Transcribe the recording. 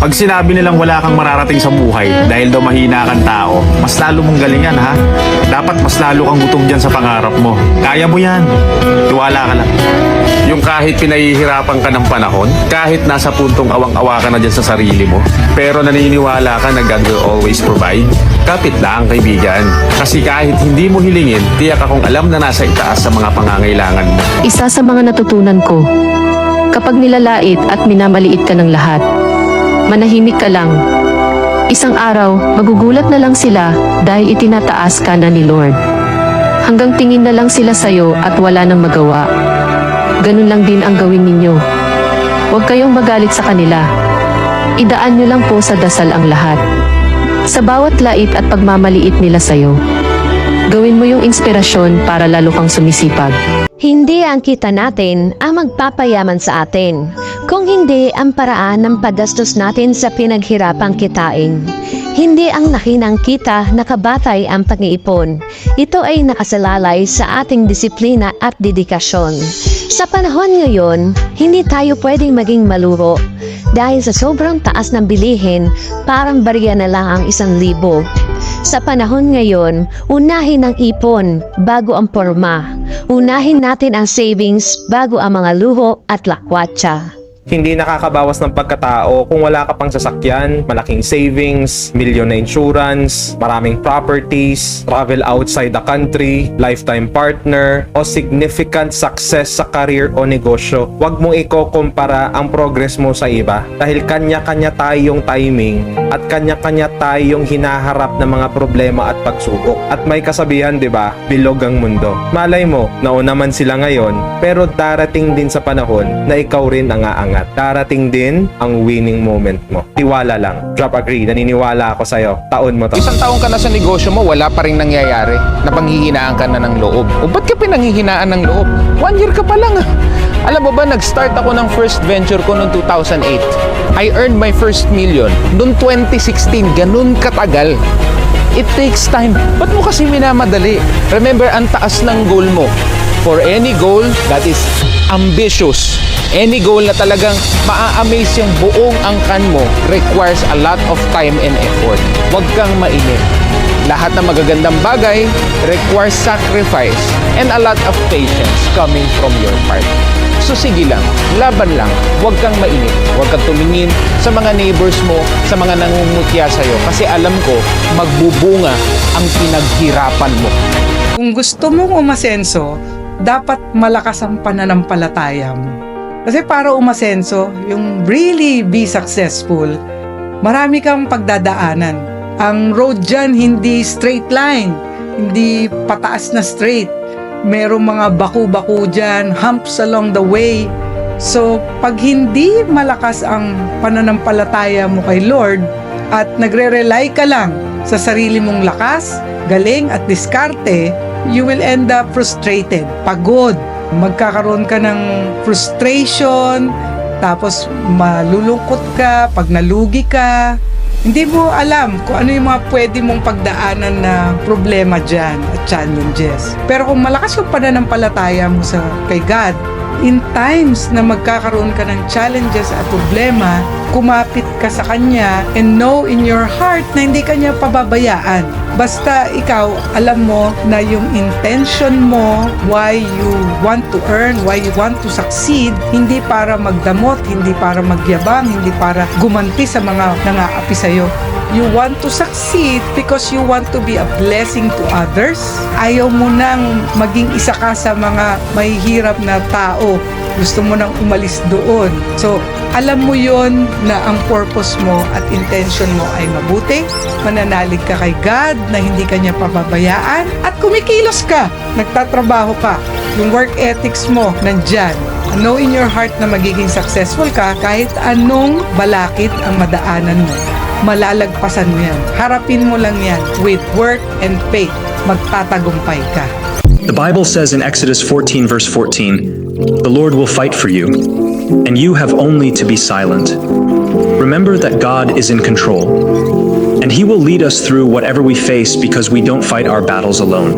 Pag sinabi nilang wala kang mararating sa buhay dahil daw mahina kang tao, mas lalo mong galingan ha. Dapat mas lalo kang gutom dyan sa pangarap mo. Kaya mo yan. Tiwala ka lang. Yung kahit pinahihirapan ka ng panahon, kahit nasa puntong awang-awa ka na dyan sa sarili mo, pero naniniwala ka na God will always provide, kapit lang kaibigan. Kasi kahit hindi mo hilingin, tiyak akong alam na nasa itaas sa mga pangangailangan mo. Isa sa mga natutunan ko, kapag nilalait at minamaliit ka ng lahat, manahimik ka lang. Isang araw, magugulat na lang sila dahil itinataas ka na ni Lord. Hanggang tingin na lang sila sa'yo at wala nang magawa. Ganun lang din ang gawin ninyo. Huwag kayong magalit sa kanila. Idaan nyo lang po sa dasal ang lahat. Sa bawat lait at pagmamaliit nila sa'yo, gawin mo yung inspirasyon para lalo kang sumisipag. Hindi ang kita natin ang magpapayaman sa atin, kung hindi ang paraan ng paggastos natin sa pinaghirapang kitain. Hindi ang nakinang kita nakabatay ang pag-iipon. Ito ay nakasalalay sa ating disiplina at dedikasyon. Sa panahon ngayon, hindi tayo pwedeng maging maluro dahil sa sobrang taas ng bilihin, parang barya na lang ang 1,000. Sa panahon ngayon, unahin ang ipon bago ang porma. Unahin natin ang savings bago ang mga luho at lakwatsa. Hindi nakakabawas ng pagkatao kung wala ka pang sasakyan, malaking savings, milyon na insurance, maraming properties, travel outside the country, lifetime partner, o significant success sa career o negosyo. Huwag mong iko-kumpara ang progress mo sa iba dahil kanya-kanya tayong timing at kanya-kanya tayong hinaharap ng mga problema at pagsubok. At may kasabihan, 'di ba? Bilog ang mundo. Malay mo, nauna man sila ngayon, pero darating din sa panahon na ikaw rin ang aangat. Darating din ang winning moment mo. Tiwala lang. Drop agree. Naniniwala ako sa'yo. Taon mo to. Isang taong ka na sa negosyo mo, wala pa rin nangyayari. Napanghihinaan ka na ng loob. O ba't ka pinanghihinaan ng loob? 1 year ka pa lang. Alam mo ba, nag-start ako ng first venture ko noong 2008. I earned my first million. Noong 2016, ganun katagal. It takes time. Ba't mo kasi minamadali? Remember, ang taas ng goal mo. For any goal that is ambitious, any goal na talagang maa-amaze yung buong angkan mo requires a lot of time and effort. Huwag kang mainip. Lahat ng magagandang bagay requires sacrifice and a lot of patience coming from your part. So sige lang, laban lang, huwag kang mainip. Huwag kang tumingin sa mga neighbors mo, sa mga nangungutya sa'yo. Kasi alam ko, magbubunga ang pinaghirapan mo. Kung gusto mong umasenso, dapat malakas ang pananampalataya mo. Kasi para umasenso, yung really be successful, marami kang pagdadaanan. Ang road dyan, hindi straight line, hindi pataas na straight. Merong mga baku-baku dyan, humps along the way. So, pag hindi malakas ang pananampalataya mo kay Lord at nagre-rely ka lang sa sarili mong lakas, galing at diskarte, you will end up frustrated, pagod, magkakaroon ka ng frustration, tapos malulungkot ka, pag nalugi ka, hindi mo alam kung ano yung mga pwede mong pagdaanan na problema dyan at challenges. Pero kung malakas yung pananampalataya mo kay God, in times na magkakaroon ka ng challenges at problema, kumapit ka sa Kanya and know in your heart na hindi Kanya pababayaan. Basta ikaw, alam mo na yung intention mo, why you want to earn, why you want to succeed, hindi para magdamot, hindi para magyabang, hindi para gumanti sa mga nangaapi sa'yo. You want to succeed because you want to be a blessing to others. Ayaw mo nang maging isa ka sa mga mahihirap na tao. Gusto mo nang umalis doon. So, alam mo yon na ang purpose mo at intention mo ay mabuti. Mananalig ka kay God na hindi ka niya pababayaan. At kumikilos ka. Nagtatrabaho ka. Yung work ethics mo nandyan. Know in your heart na magiging successful ka kahit anong balakid ang madaanan mo. Malalagpasan mo yan. Harapin mo lang yan with work and faith. Magtatagumpay ka. The Bible says in Exodus 14 verse 14, "The Lord will fight for you, and you have only to be silent. Remember that God is in control, and He will lead us through whatever we face because we don't fight our battles alone."